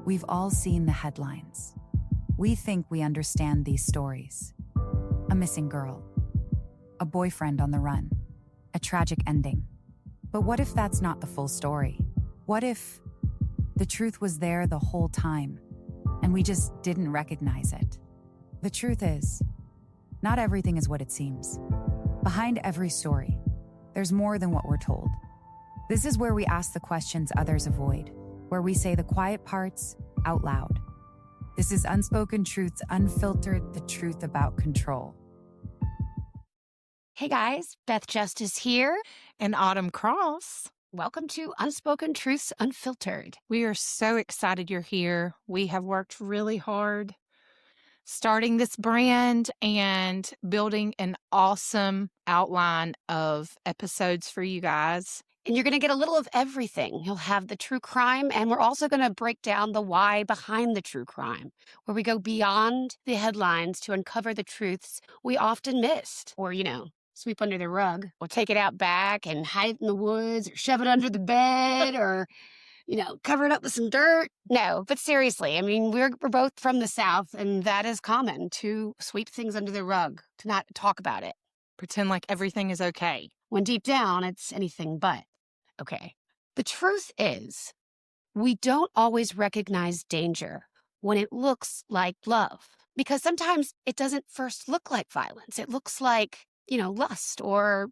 We've all seen the headlines. We think we understand these stories. A missing girl, a boyfriend on the run, a tragic ending. But what if that's not the full story? What if the truth was there the whole time and we just didn't recognize it? The truth is, not everything is what it seems. Behind every story, there's more than what we're told. This is where we ask the questions others avoid, where we say the quiet parts out loud. This is Unspoken Truths Unfiltered, the truth about control. Hey guys, Beth Justice here. And Autumn Cross. Welcome to Unspoken Truths Unfiltered. We are so excited you're here. We have worked really hard starting this brand and building an awesome outline of episodes for you guys. And you're going to get a little of everything. You'll have the true crime, and we're also going to break down the why behind the true crime, where we go beyond the headlines to uncover the truths we often missed, or, sweep under the rug, or take it out back and hide it in the woods, or shove it under the bed, or, cover it up with some dirt. No, but seriously, we're both from the South, and that is common, to sweep things under the rug, to not talk about it. Pretend like everything is okay. When deep down, it's anything but okay. The truth is, we don't always recognize danger when it looks like love, because sometimes it doesn't first look like violence. It looks like, lust or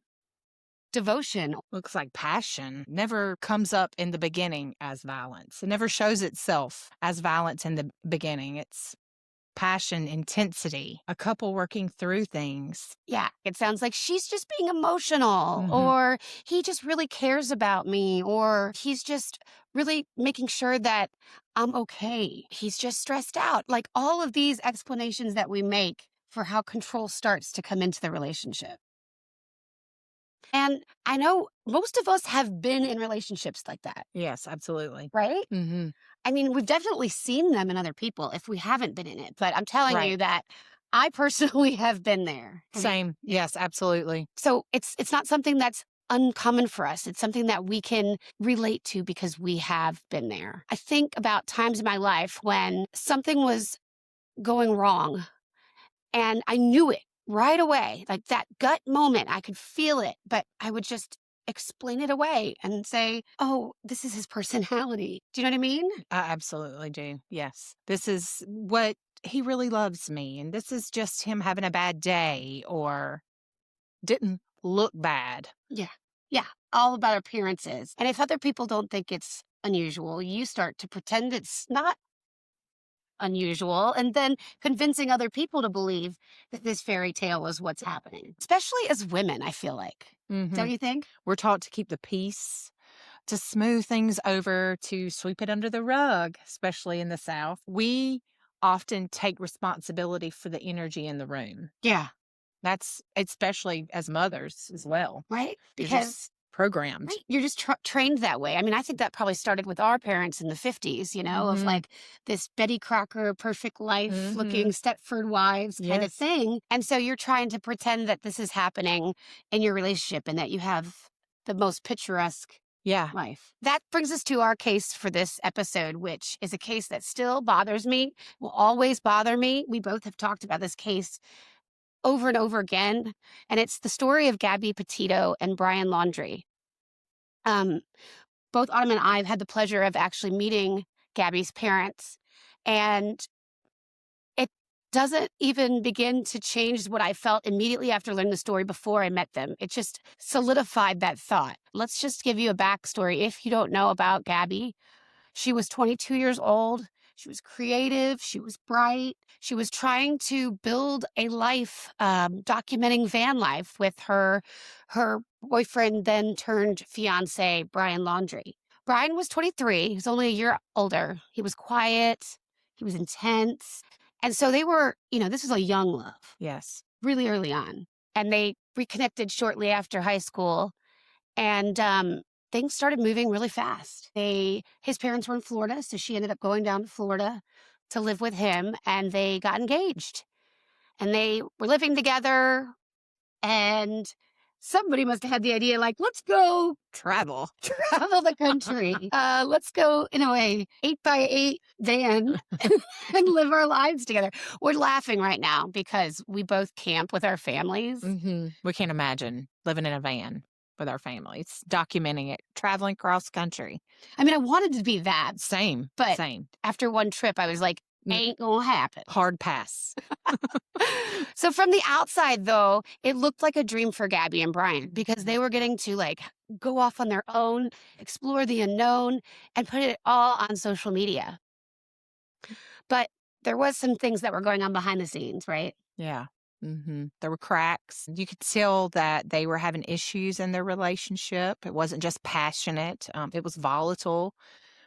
devotion. Looks like passion. Never comes up in the beginning as violence. It never shows itself as violence in the beginning. It's passion, intensity, a couple working through things. Yeah, it sounds like she's just being emotional, or he just really cares about me, or he's just really making sure that I'm okay. He's just stressed out. Like all of these explanations that we make for how control starts to come into the relationship. And I know most of us have been in relationships like that. Yes, absolutely. Right? Mm-hmm. We've definitely seen them in other people if we haven't been in it. But I'm telling you that I personally have been there. Same. Yes, absolutely. So it's not something that's uncommon for us. It's something that we can relate to because we have been there. I think about times in my life when something was going wrong and I knew it right away. Like that gut moment, I could feel it, but I would just explain it away and say, oh, this is his personality. Do you know what I mean? I absolutely do. Yes. This is what he really loves me. And this is just him having a bad day or didn't look bad. Yeah. Yeah. All about appearances. And if other people don't think it's unusual, you start to pretend it's not unusual, and then convincing other people to believe that this fairy tale is what's happening, especially as women, I feel like. Don't you think? We're taught to keep the peace, to smooth things over, to sweep it under the rug, especially in the South. We often take responsibility for the energy in the room. Yeah. That's especially as mothers as well. Right? Because programmed. Right? You're just trained that way. I think that probably started with our parents in the 50s, of like this Betty Crocker, perfect life looking Stepford wives kind of thing. And so you're trying to pretend that this is happening in your relationship and that you have the most picturesque life. That brings us to our case for this episode, which is a case that still bothers me, will always bother me. We both have talked about this case over and over again. And it's the story of Gabby Petito and Brian Laundrie. Both Autumn and I have had the pleasure of actually meeting Gabby's parents. And it doesn't even begin to change what I felt immediately after learning the story before I met them. It just solidified that thought. Let's just give you a backstory. If you don't know about Gabby, she was 22 years old. She was creative. She was bright. She was trying to build a life, documenting van life with her boyfriend, then turned fiance, Brian Laundrie. Brian was 23. He was only a year older. He was quiet. He was intense. And so they were, this was a young love. Yes. Really early on. And they reconnected shortly after high school. And things started moving really fast. His parents were in Florida, so she ended up going down to Florida to live with him, and they got engaged. And they were living together, and somebody must have had the idea, like, let's go Travel. travel the country. Let's go in a 8x8 van and live our lives together. We're laughing right now because we both camp with our families. Mm-hmm. We can't imagine living in a van with our families, documenting it, traveling cross country. I mean, I wanted to be that, Same, but same. after one trip, I was like, ain't gonna happen. Hard pass. So from the outside, though, it looked like a dream for Gabby and Brian because they were getting to like go off on their own, explore the unknown, and put it all on social media. But there was some things that were going on behind the scenes, right? Yeah. There were cracks. You could tell that they were having issues in their relationship. It wasn't just passionate. It was volatile.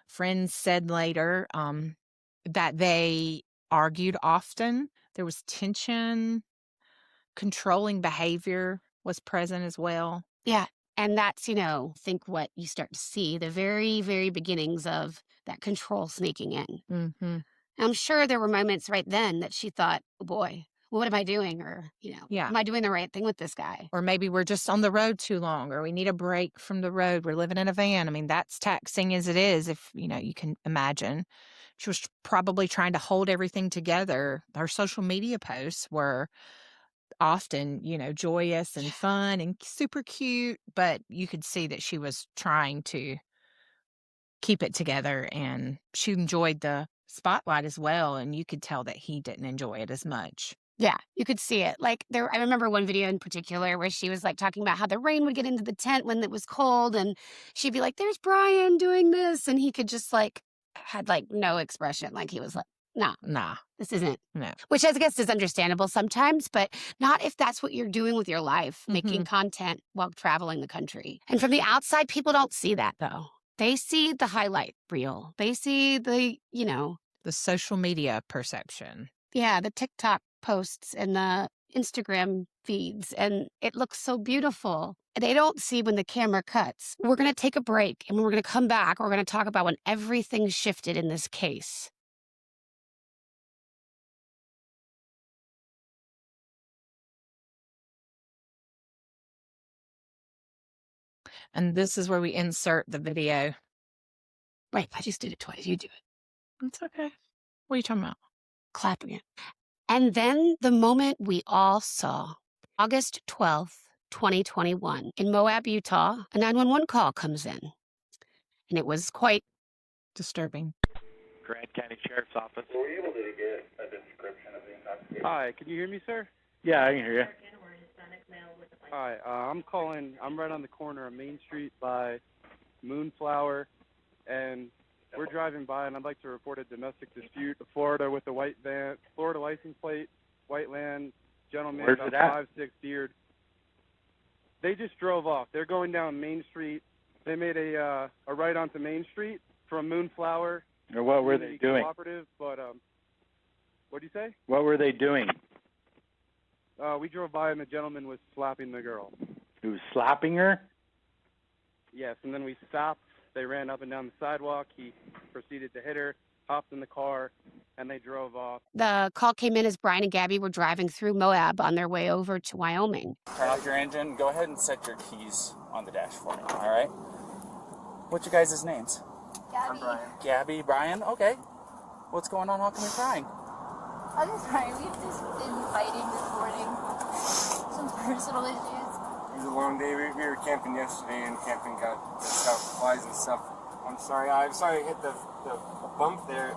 Friends said later that they argued often. There was tension. Controlling behavior was present as well. Yeah. And that's, I think what you start to see, the very, very beginnings of that control sneaking in. Mm-hmm. I'm sure there were moments right then that she thought, oh boy, what am I doing? Or, Yeah. am I doing the right thing with this guy? Or maybe we're just on the road too long, or we need a break from the road. We're living in a van. I mean, that's taxing as it is, if, you can imagine. She was probably trying to hold everything together. Her social media posts were often, joyous and fun and super cute, but you could see that she was trying to keep it together, and she enjoyed the spotlight as well, and you could tell that he didn't enjoy it as much. Yeah, you could see it. Like I remember one video in particular where she was like talking about how the rain would get into the tent when it was cold, and she'd be like, "There's Brian doing this," and he could just had no expression. Like he was like, "Nah, this isn't." No. Which I guess is understandable sometimes, but not if that's what you're doing with your life, making content while traveling the country. And from the outside, people don't see that though. They see the highlight reel. They see the social media perception. Yeah, the TikTok posts and the Instagram feeds, and it looks so beautiful. They don't see when the camera cuts. We're going to take a break, and when we're going to come back, we're going to talk about when everything shifted in this case. And this is where we insert the video. Right, I just did it twice. You do it. It's okay. What are you talking about? Clapping it. And then the moment we all saw, August 12th, 2021, in Moab, Utah, a 911 call comes in. And it was quite disturbing. Grant County Sheriff's Office. Were you able to get a description of the intoxication? Hi, can you hear me, sir? Yeah, I can hear you. Hi, I'm calling. I'm right on the corner of Main Street by Moonflower, and we're driving by, and I'd like to report a domestic dispute. Florida with a white van, Florida license plate, white land, gentleman, Where's about it at? 5'6", beard. They just drove off. They're going down Main Street. They made a right onto Main Street from Moonflower. Or what were they doing? Cooperative, but what do you say? What were they doing? We drove by, and the gentleman was slapping the girl. He was slapping her? Yes, and then we stopped. They ran up and down the sidewalk. He proceeded to hit her, hopped in the car, and they drove off. The call came in as Brian and Gabby were driving through Moab on their way over to Wyoming. Turn off your engine. Go ahead and set your keys on the dash for me, all right? What's your guys' names? Gabby. I'm Brian. Gabby, Brian? Okay. What's going on? How come you're crying? I'm just sorry. We've just been fighting this morning. Some personal issues. It was a long day. We were camping yesterday, and camping got stuff, flies and stuff. I'm sorry I hit the bump there.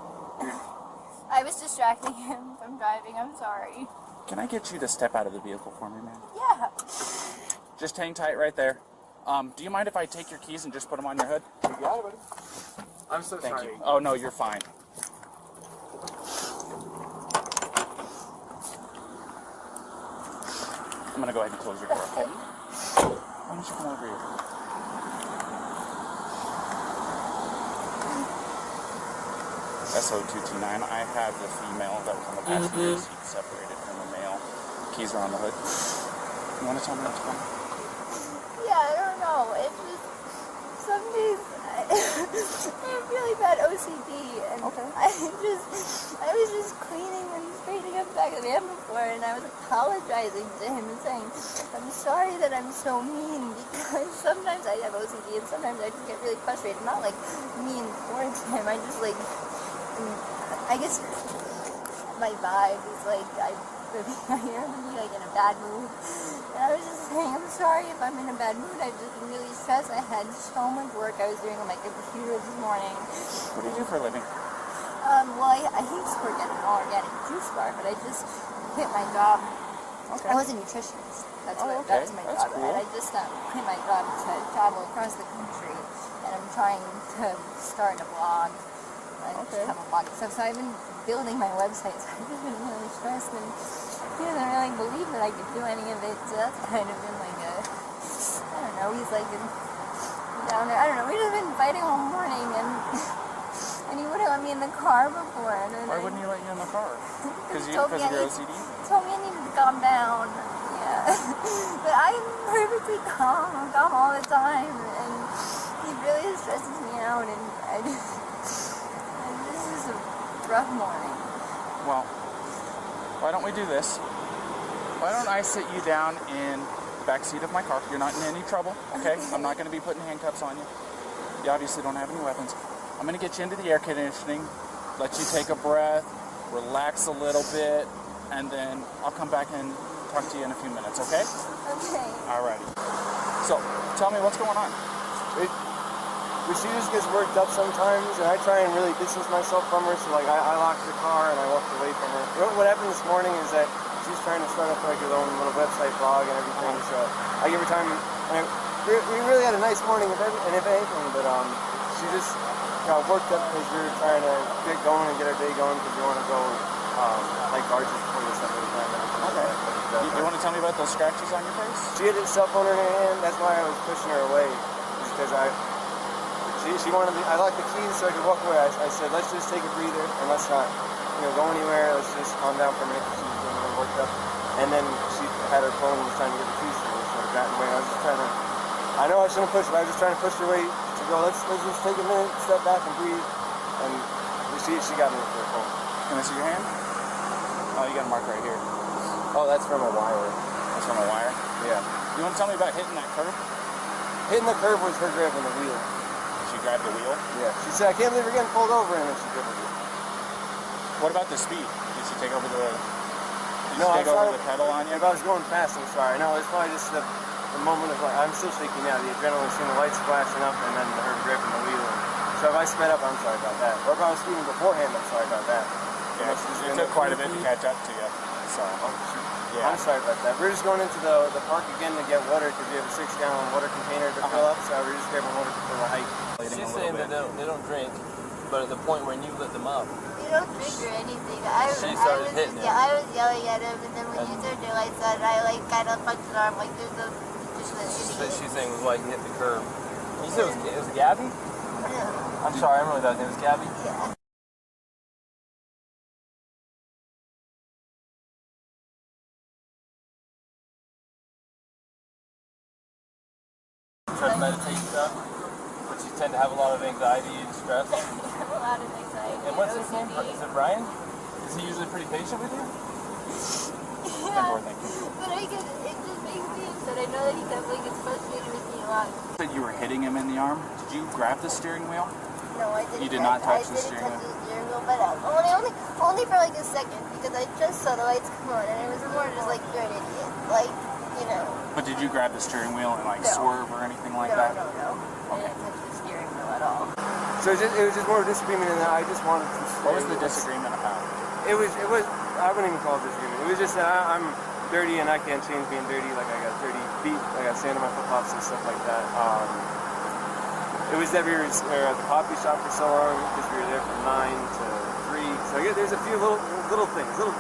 I was distracting him from driving. I'm sorry. Can I get you to step out of the vehicle for me, man? Yeah. Just hang tight right there. Do you mind if I take your keys and just put them on your hood? You got it, buddy. I'm so Thank sorry. you. Oh, no, you're fine. I'm going to go ahead and close your door, okay? Why don't you come over here? SO229, I have the female that was on the passenger seat separated from the male. Keys are on the hood. You want to tell me what's going on? Yeah, I don't know. It's just some days have really bad OCD, and I was just cleaning and straightening up the back of the van before, and I was apologizing to him and saying, I'm sorry that I'm so mean, because sometimes I have OCD and sometimes I just get really frustrated. Not like mean towards him, I just like, I guess my vibe is like, I hear him be like in a bad mood. And I was just saying, I'm sorry if I'm in a bad mood. I've just been really stressed. I had so much work I was doing on my computer this morning. What do you do for a living? Well, I used to work at an all-organic juice bar, but I just quit my job. Okay. I was a nutritionist. That's Oh, that okay. was my That's job. cool. And I just quit my job to travel across the country. And I'm trying to start a blog. I just have a blog and stuff. So I've been building my website. So I've just been really stressed. And he doesn't really believe that I could do any of it. So that's kind of been like a, I don't know, he's like down there. I don't know. We've just been fighting all morning. And he wouldn't let me in the car before. And then Why wouldn't he let you in the car? Because of told me your I OCD? told me I needed to calm down. Yeah. But I'm perfectly calm. I'm calm all the time. And he really stresses me out. And this is a rough morning. Well, why don't we do this? Why don't I sit you down in the back seat of my car? You're not in any trouble, okay? I'm not going to be putting handcuffs on you. You obviously don't have any weapons. I'm going to get you into the air conditioning, let you take a breath, relax a little bit, and then I'll come back and talk to you in a few minutes, okay? Okay. Alrighty. So, tell me what's going on. She just gets worked up sometimes, and I try and really distance myself from her. So like I locked the car and I walked away from her. What happened this morning is that she's trying to start up like her own little website blog and everything. So I give her time. And we really had a nice morning, if anything. But she just got worked up because we were trying to get going and get our day going because we want to go like barges before this stuff every time. Okay. You want to tell me about those scratches on your face? She had a cell phone in her hand. That's why I was pushing her away, because she wanted me. I locked the keys so I could walk away. I said, let's just take a breather and let's not, go anywhere. Let's just calm down for a minute. She was getting really worked up, and then she had her phone and was trying to get the keys from me. So I got in the way. I was just trying to. I know I shouldn't push, but I was just trying to push her away to go. Let's just take a minute, step back, and breathe. And she got me with her phone. Can I see your hand? Oh, you got a mark right here. Oh, that's from a wire. That's from a wire? Yeah. You want to tell me about hitting that curb? Hitting the curb was her grabbing the wheel. She grabbed the wheel? Yeah. She said, I can't believe we're getting pulled over, and then she grabbed the wheel. What about the speed? Did she take over the pedal on you? If I was going fast, I'm sorry. No, it's probably just the moment of like, I'm still shaking now. The adrenaline, seeing the lights flashing up, and then her grabbing the wheel. So if I sped up, I'm sorry about that. Or if I was speeding beforehand, I'm sorry about that. Yeah, it took quite a bit to catch up to you. So, yeah. I'm sorry about that. We're just going into the park again to get water because we have a 6-gallon water container to fill up. So we're just grabbing water for the hike. She's saying that they don't drink, but at the point when you let them up, They don't drink or anything. She started hitting him. Yeah, I was yelling at him, and then when you turned your lights on, I kind of punched his arm like there's no just an idiot. she's saying was why he hit the curb. You said it was Gabby? Yeah. I'm sorry, I remember that name was Gabby. Yeah. Try to meditate stuff, but you tend to have a lot of anxiety and stress. I have a lot of anxiety. And what's his name? Is it Brian? Is he usually pretty patient with you? Yeah. But it just makes me upset. I know that he definitely gets frustrated with me a lot. You said you were hitting him in the arm. Did you grab the steering wheel? No, I didn't. You did not touch the steering wheel. But only for like a second because I just saw the lights come on and it was more just like you're an idiot, like But did you grab the steering wheel and No. swerve or anything like that? No. I didn't touch the steering wheel at all. So it was just more of a disagreement in that I just wanted to. What was the disagreement about? It was. I wouldn't even call it disagreement. It was just that I'm dirty and I can't change being dirty. Like I got dirty feet, I got sand on my flip flops and stuff like that. It was that we were at the coffee shop for so long because we were there from 9 to 3. So I guess there's a few little things, little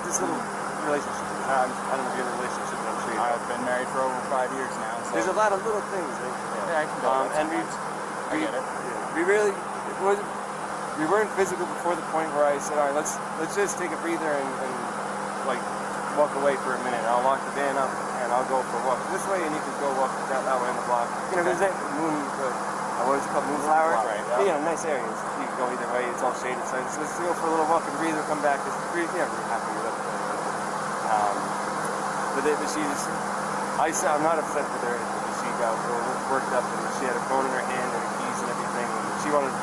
relationships. I don't know if you have a relationship, but I'm sure you have. I've been married for over 5 years now. So. There's a lot of little things. Yeah, I can go. And I get it. We really we weren't physical before the point where I said, all right, let's just take a breather and like walk away for a minute. I'll lock the van up and I'll go for a walk this way, and you can go walk that way on the block. There's that moon. What is it called? Moonflower? Right. nice areas. You can go either way. It's all shaded. So let's go for a little walk and breathe. We'll come back. We're happy with it. I'm not upset with her. She got worked up and she had her phone in her hand and her keys and everything. And she wanted,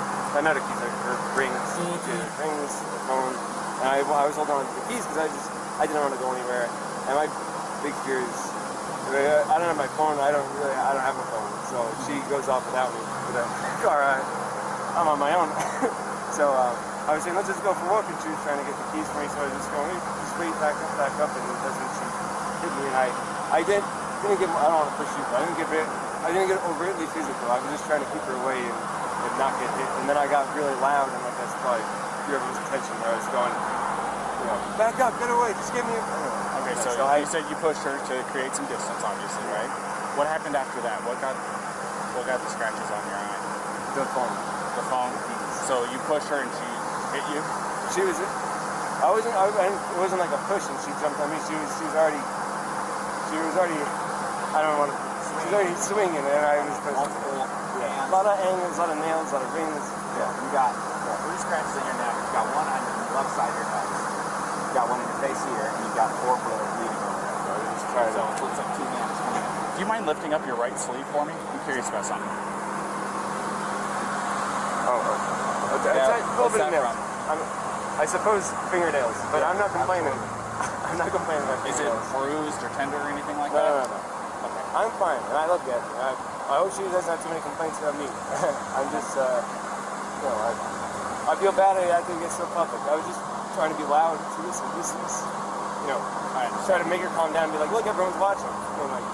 not her keys, her rings. She had her rings, her phone. And I was holding on to the keys because I didn't want to go anywhere. And my big fear is, I don't have my phone. I don't have my phone. So she goes off without me. I'm on my own. So I was saying, let's just go for a walk. And she was trying to get the keys for me. So I was just going, just wait back up. And that's when she hit me. And I didn't get, I don't want to push you, but I didn't get overtly physical. I was just trying to keep her away and not get hit. And then I got really loud, and like that's probably drew everyone's attention where I was going, back up, get away, just give me a... Okay, so you said you pushed her to create some distance, obviously, right? What happened after that? What got the scratches on your eye? The phone. The phone? So you pushed her and she hit you? It wasn't like a push and she jumped on me. She was already, I don't want to, she was already swinging and I was supposed to. Yeah. A lot of angles, a lot of nails, a lot of rings. Yeah. You got 3 scratches on your neck. You got 1 on your left side of your nose. You got 1 in your face here, and you got 4 bleeding over there. So it looks like 2 hands. Do you mind lifting up your right sleeve for me? I'm curious about something. Okay. It's a little bit of nails. I suppose fingernails, but I'm not complaining. I'm not complaining about fingernails. Is it bruised or tender or anything like that? No. Okay. I'm fine, and I look at it. I hope she doesn't have too many complaints about me. I'm just, I feel bad I have to get so public. I was just trying to be loud. So listen, try to make her calm down and be like, look, everyone's watching. And like,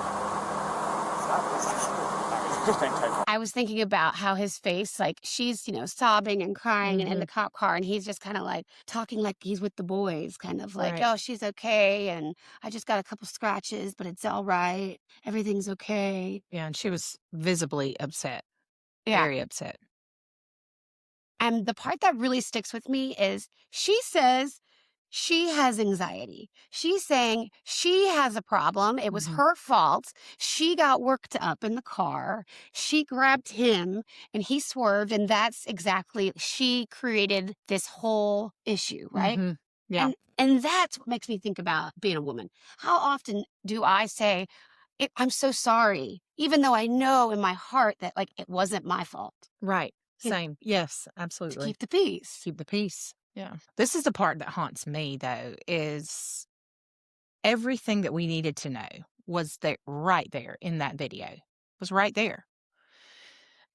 stop this. I was thinking about how his face, like she's, sobbing and crying and in the cop car, and he's just kind of like talking like he's with the boys, kind of like, oh, she's okay. And I just got a couple scratches, but it's all right. Everything's okay. Yeah. And she was visibly upset. Yeah. Very upset. And the part that really sticks with me is she says she has anxiety. She's saying she has a problem. It was her fault. She got worked up in the car. She grabbed him and he swerved. And that's exactly, she created this whole issue, right? Yeah. And that's what makes me think about being a woman. How often do I say, I'm so sorry, even though I know in my heart that like it wasn't my fault. Right. Same. Yes, absolutely. To keep the peace. Keep the peace. Yeah. This is the part that haunts me, though, is everything that we needed to know was there, right there in that video. It was right there.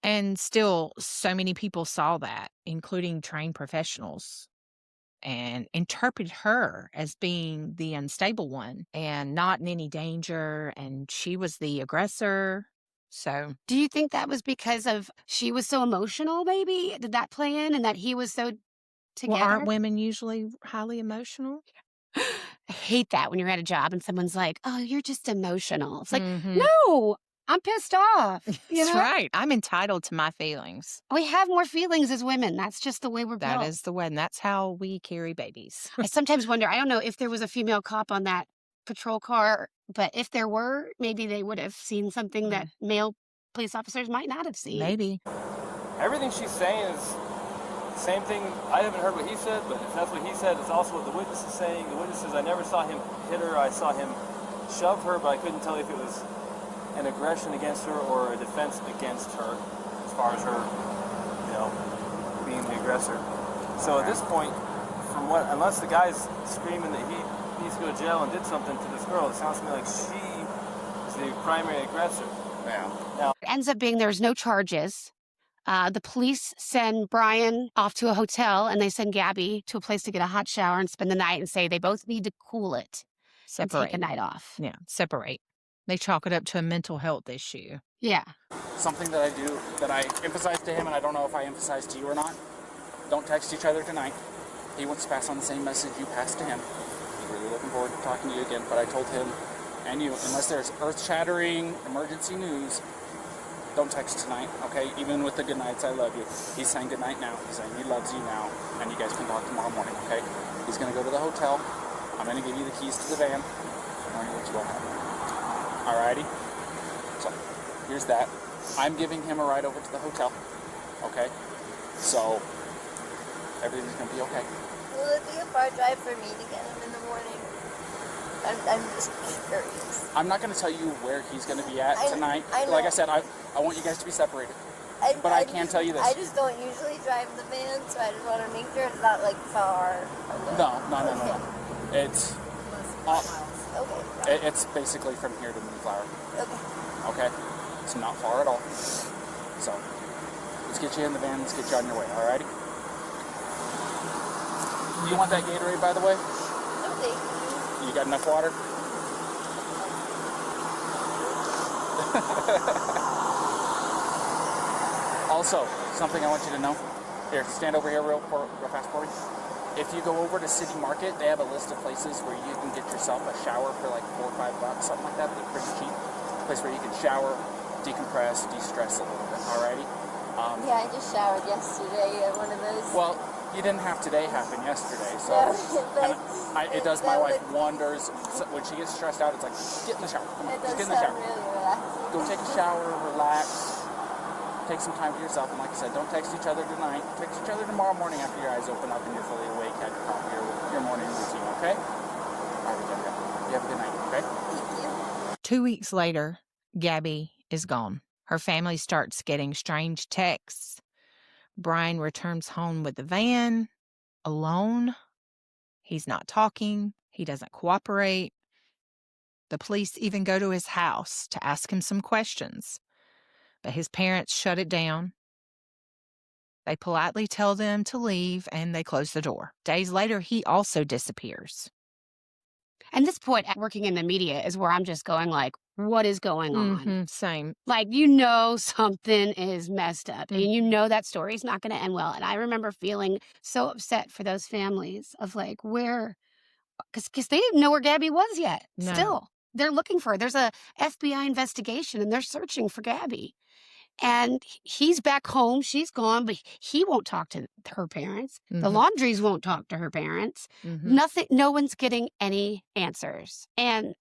And still, so many people saw that, including trained professionals, and interpreted her as being the unstable one and not in any danger. And she was the aggressor. So, do you think that was because of she was so emotional, maybe? Did that play in, and that he was so together? Well, aren't women usually highly emotional? I hate that when you're at a job and someone's like, oh, you're just emotional. It's like, no, I'm pissed off. That's right. I'm entitled to my feelings. We have more feelings as women. That's just the way we're built. That is the way, and that's how we carry babies. I sometimes wonder, I don't know if there was a female cop on that patrol car, but if there were, maybe they would have seen something that male police officers might not have seen. Maybe. Everything she's saying is the same thing. I haven't heard what he said, but if that's what he said, it's also what the witness is saying. The witness says, I never saw him hit her. I saw him shove her, but I couldn't tell if it was an aggression against her or a defense against her, as far as her, being the aggressor. So at this point, unless the guy's screaming that he needs to go to jail and did something to this girl, it sounds to me like she is the primary aggressor. Yeah. Now, it ends up being there's no charges. The police send Brian off to a hotel, and they send Gabby to a place to get a hot shower and spend the night, and say they both need to cool it. Separate. And take a night off. Yeah, separate. They chalk it up to a mental health issue. Yeah. Something that I do, that I emphasize to him, and I don't know if I emphasize to you or not, don't text each other tonight. He wants to pass on the same message you passed to him. He's really looking forward to talking to you again, but I told him and you, unless there's earth-shattering emergency news, don't text tonight, okay? Even with the good nights, I love you. He's saying good night now. He's saying he loves you now, and you guys can talk tomorrow morning, okay? He's going to go to the hotel. I'm going to give you the keys to the van. I'm going to let you go home. Alrighty? So, here's that. I'm giving him a ride over to the hotel. okay? So, everything's gonna be okay. Will it be a far drive for me to get him in the morning? I'm just curious. I'm not gonna tell you where he's gonna be at tonight. I know. Like I said, I want you guys to be separated. But I can tell you this. I just don't usually drive the van, so I just want to make sure it's not like far away. No. Okay. It's Okay. it's basically from here to Moonflower. Okay. Okay? It's not far at all. So, let's get you in the van, let's get you on your way, alrighty? You want that Gatorade, by the way? Okay. You got enough water? Also, something I want you to know. Here, stand over here real fast for me. If you go over to City Market, they have a list of places where you can get yourself a shower for like $4 or $5, something like that. They're pretty cheap. A place where you can shower, decompress, de-stress a little bit, alrighty? Yeah, I just showered yesterday at one of those. Well, you didn't have today happen yesterday, so it does my wife wonders. So when she gets stressed out, it's like, get in the shower. Come on, just get in the shower. Really relaxing. Go take a shower, relax, take some time for yourself, and like I said, don't text each other tonight. Text each other tomorrow morning after your eyes open up and you're fully awake, had your coffee, your morning routine, okay? All right, Gabby, you have a good night, okay? Thank you. 2 weeks later, Gabby is gone. Her family starts getting strange texts. Brian returns home with the van, alone. He's not talking. He doesn't cooperate. The police even go to his house to ask him some questions. But his parents shut it down. They politely tell them to leave, and they close the door. Days later, he also disappears. And this point, working in the media is where I'm just going like, what is going on? Same. Like, something is messed up and that story's not going to end well. And I remember feeling so upset for those families of like, because they didn't know where Gabby was yet. No. Still, they're looking for her. There's a FBI investigation and they're searching for Gabby. And he's back home. She's gone, but he won't talk to her parents. The Laundries won't talk to her parents. Nothing. No one's getting any answers. And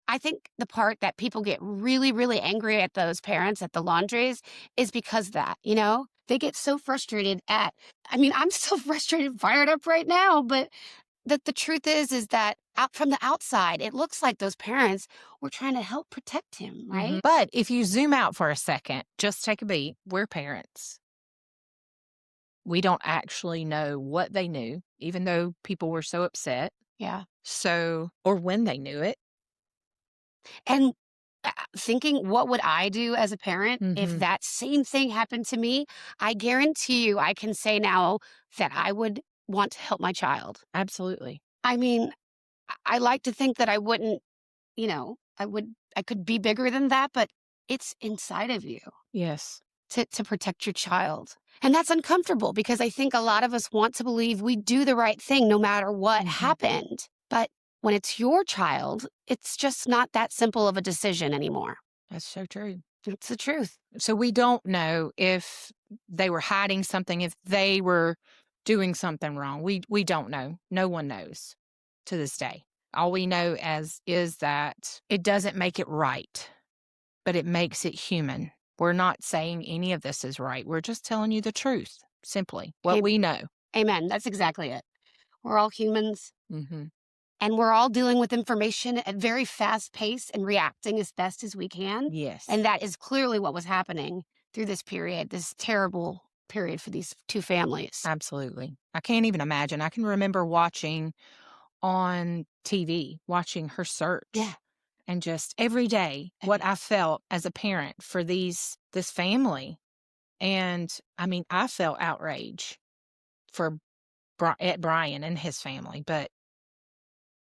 I think the part that people get really, really angry at those parents at the Laundries is because of that, they get so frustrated I'm still frustrated, fired up right now, but the truth is that from the outside, it looks like those parents were trying to help protect him, right? But if you zoom out for a second, just take a beat. We're parents. We don't actually know what they knew, even though people were so upset. Yeah. So, or when they knew it. And thinking, what would I do as a parent if that same thing happened to me? I guarantee you I can say now that I would want to help my child. Absolutely. I mean, I like to think that I wouldn't, I could be bigger than that, but it's inside of you. Yes. To protect your child. And that's uncomfortable because I think a lot of us want to believe we do the right thing no matter what happened. But when it's your child, it's just not that simple of a decision anymore. That's so true. It's the truth. So we don't know if they were hiding something, if they were doing something wrong. We don't know. No one knows to this day. All we know is that it doesn't make it right, but it makes it human. We're not saying any of this is right. We're just telling you the truth, simply, what we know. Amen. That's exactly it. We're all humans. And we're all dealing with information at very fast pace and reacting as best as we can. Yes. And that is clearly what was happening through this period, this terrible period for these two families. Absolutely. I can't even imagine. I can remember watching on TV, watching her search. Yeah. And just every day, what I felt as a parent for this family. And I felt outrage at Brian and his family, but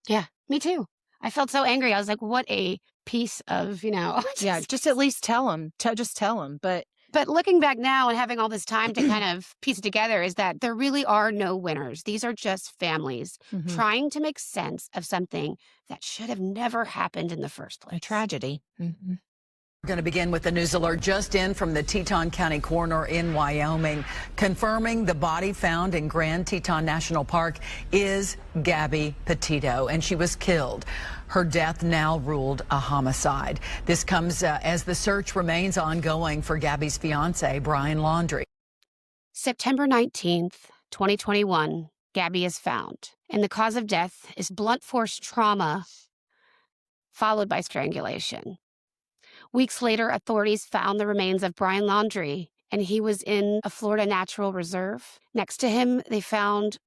yeah, me too. I felt so angry. I was like, what a piece of, just at least tell him. Just tell him. But looking back now and having all this time to kind of piece it together is that there really are no winners. These are just families trying to make sense of something that should have never happened in the first place. A tragedy. We're going to begin with the news alert just in from the Teton County coroner in Wyoming, confirming the body found in Grand Teton National Park is Gabby Petito, and she was killed. Her death now ruled a homicide. This comes as the search remains ongoing for Gabby's fiance, Brian Laundrie. September 19th, 2021, Gabby is found, and the cause of death is blunt force trauma followed by strangulation. Weeks later, authorities found the remains of Brian Laundrie, and he was in a Florida natural reserve. Next to him, they found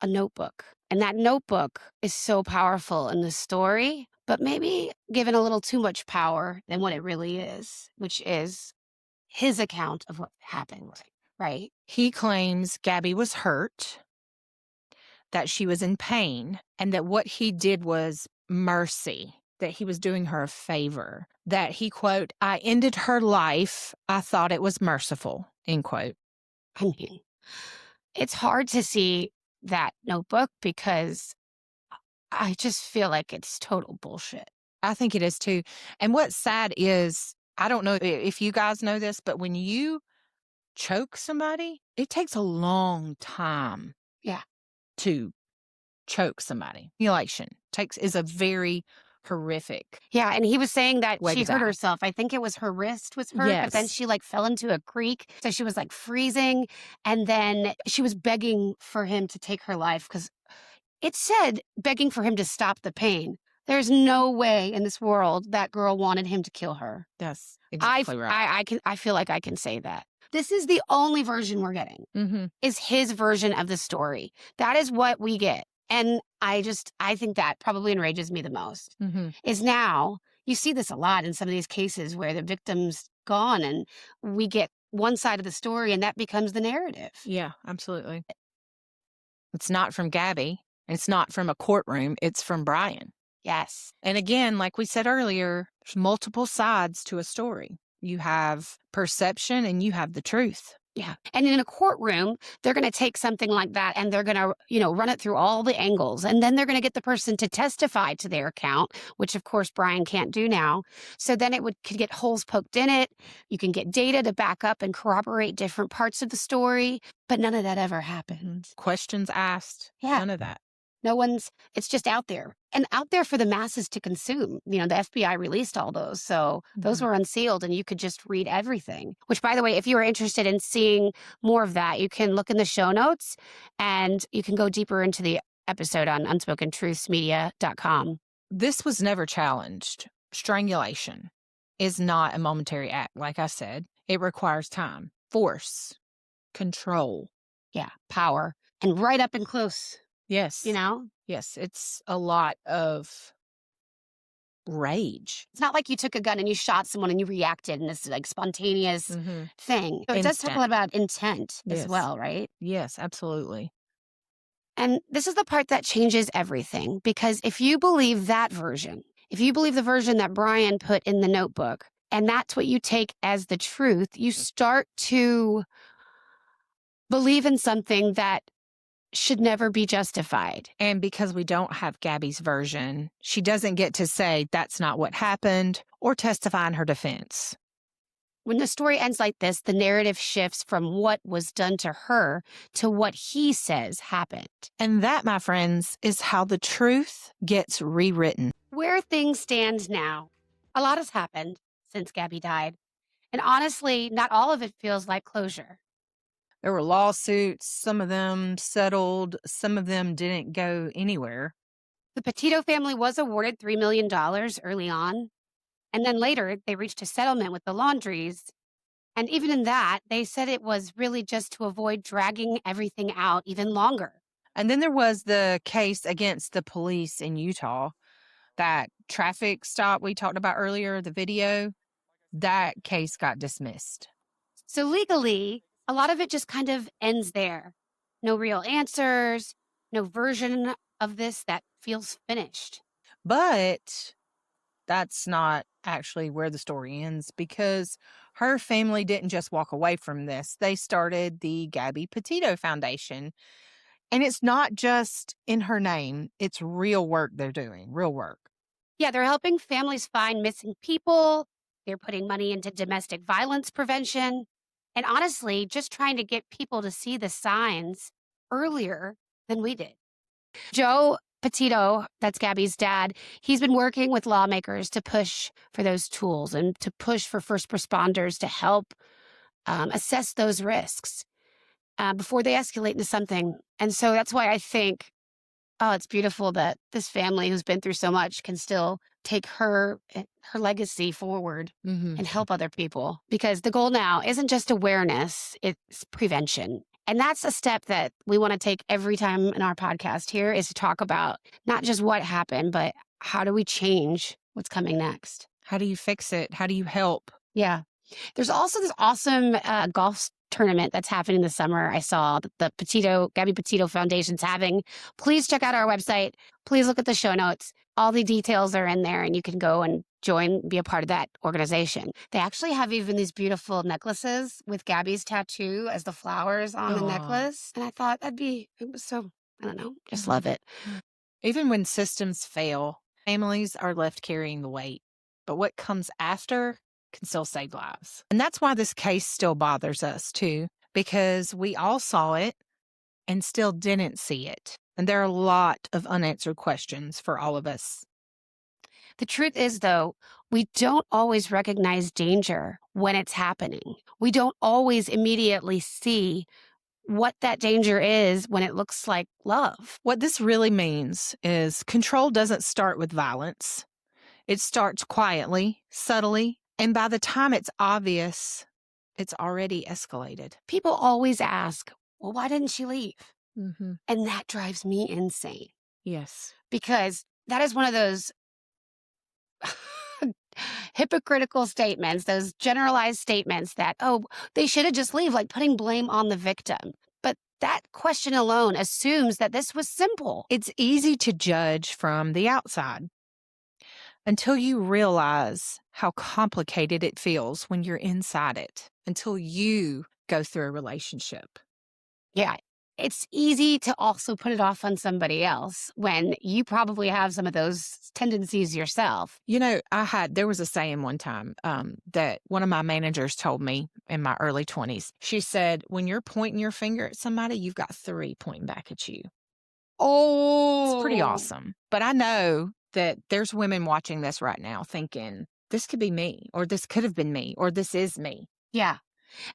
a notebook, and that notebook is so powerful in the story, but maybe given a little too much power than what it really is, which is his account of what happened, right? He claims Gabby was hurt, that she was in pain, and that what he did was mercy, that he was doing her a favor, that he, quote, "I ended her life. I thought it was merciful," end quote. I mean, it's hard to see that notebook because I just feel like it's total bullshit. I think it is too. And what's sad is, I don't know if you guys know this, but when you choke somebody, it takes a long time. Yeah. To choke somebody. Mutilation is a very horrific. Yeah, and he was saying that way she to hurt die. herself. I think it was her wrist was hurt, but then Yes. she like fell into a creek. So she was like freezing, and then she was begging for him to take her life because it said begging for him to stop the pain. There's no way in this world that girl wanted him to kill her. That's exactly right. I feel like I can say that. This is the only version we're getting, is his version of the story. That is what we get. And I think that probably enrages me the most, is now, you see this a lot in some of these cases where the victim's gone and we get one side of the story and that becomes the narrative. Yeah, absolutely. It's not from Gabby. It's not from a courtroom. It's from Brian. Yes. And again, like we said earlier, there's multiple sides to a story. You have perception and you have the truth. Yeah. And in a courtroom, they're going to take something like that and they're going to, run it through all the angles. And then they're going to get the person to testify to their account, which of course Brian can't do now. So then could get holes poked in it. You can get data to back up and corroborate different parts of the story. But none of that ever happened. Questions asked. Yeah. None of that. It's just out there and out there for the masses to consume. The FBI released all those. So those were unsealed and you could just read everything, which, by the way, if you are interested in seeing more of that, you can look in the show notes and you can go deeper into the episode on unspokentruthsmedia.com. This was never challenged. Strangulation is not a momentary act. Like I said, it requires time, force, control. Yeah. Power and right up and close. Yes. Yes, it's a lot of rage. It's not like you took a gun and you shot someone and you reacted in this like spontaneous thing. So it does talk about intent as well, right? Yes, absolutely. And this is the part that changes everything, because if you believe that version, if you believe the version that Brian put in the notebook, and that's what you take as the truth, you start to believe in something that should never be justified. And because we don't have Gabby's version, she doesn't get to say that's not what happened or testify in her defense. When the story ends like this, the narrative shifts from what was done to her to what he says happened. And that, my friends, is how the truth gets rewritten. Where things stand now, a lot has happened since Gabby died. And honestly, not all of it feels like closure. There were lawsuits, some of them settled, some of them didn't go anywhere. The Petito family was awarded $3 million early on, and then later they reached a settlement with the Laundries. And even in that, they said it was really just to avoid dragging everything out even longer. And then there was the case against the police in Utah, that traffic stop we talked about earlier, the video, that case got dismissed. So legally, a lot of it just kind of ends there. No real answers, no version of this that feels finished. But that's not actually where the story ends, because her family didn't just walk away from this. They started the Gabby Petito Foundation. And it's not just in her name. It's real work they're doing, real work. Yeah, they're helping families find missing people. They're putting money into domestic violence prevention. And honestly, just trying to get people to see the signs earlier than we did. Joe Petito, that's Gabby's dad, he's been working with lawmakers to push for those tools and to push for first responders to help assess those risks. before they escalate into something. And so that's why I think, oh, it's beautiful that this family who's been through so much can still take her legacy forward and help other people. Because the goal now isn't just awareness, it's prevention. And that's a step that we want to take every time in our podcast here, is to talk about not just what happened, but how do we change what's coming next? How do you fix it? How do you help? Yeah. There's also this awesome golf tournament that's happening this summer. I saw the Gabby Petito Foundation's having. Please check out our website. Please look at the show notes. All the details are in there, and you can go and join, be a part of that organization. They actually have even these beautiful necklaces with Gabby's tattoo as the flowers on the necklace. And I thought it was so, I don't know, just love it. Even when systems fail, families are left carrying the weight. But what comes after can still save lives. And that's why this case still bothers us too, because we all saw it and still didn't see it. And there are a lot of unanswered questions for all of us. The truth is, though, we don't always recognize danger when it's happening. We don't always immediately see what that danger is when it looks like love. What this really means is control doesn't start with violence. It starts quietly, subtly, and by the time it's obvious, it's already escalated. People always ask, well, why didn't she leave? Mm-hmm. And that drives me insane. Yes. Because that is one of those hypocritical statements, those generalized statements that, oh, they should have just leave, like putting blame on the victim. But that question alone assumes that this was simple. It's easy to judge from the outside until you realize how complicated it feels when you're inside it, until you go through a relationship. Yeah. It's easy to also put it off on somebody else when you probably have some of those tendencies yourself. You know, there was a saying one time that one of my managers told me in my early 20s. She said, when you're pointing your finger at somebody, you've got 3 pointing back at you. Oh, it's pretty awesome. But I know that there's women watching this right now thinking, this could be me, or this could have been me, or this is me. Yeah.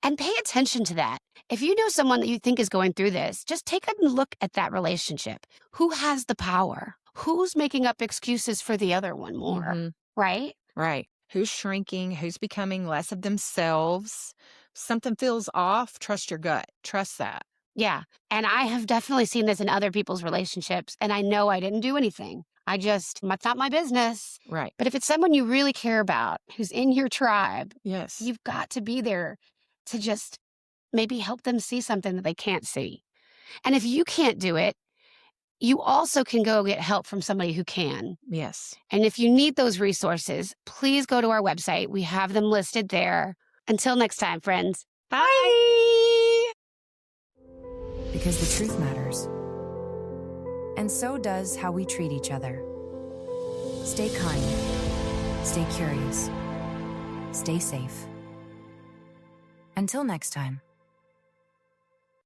And pay attention to that. If you know someone that you think is going through this, just take a look at that relationship. Who has the power? Who's making up excuses for the other one more? Right? Right. Who's shrinking? Who's becoming less of themselves? Something feels off. Trust your gut. Trust that. Yeah. And I have definitely seen this in other people's relationships. And I know I didn't do anything. It's not my business. Right. But if it's someone you really care about, who's in your tribe, yes, you've got to be there to just maybe help them see something that they can't see. And if you can't do it, you also can go get help from somebody who can. Yes. And if you need those resources, please go to our website. We have them listed there. Until next time, friends. Bye. Because the truth matters. And so does how we treat each other. Stay kind. Stay curious. Stay safe. Until next time.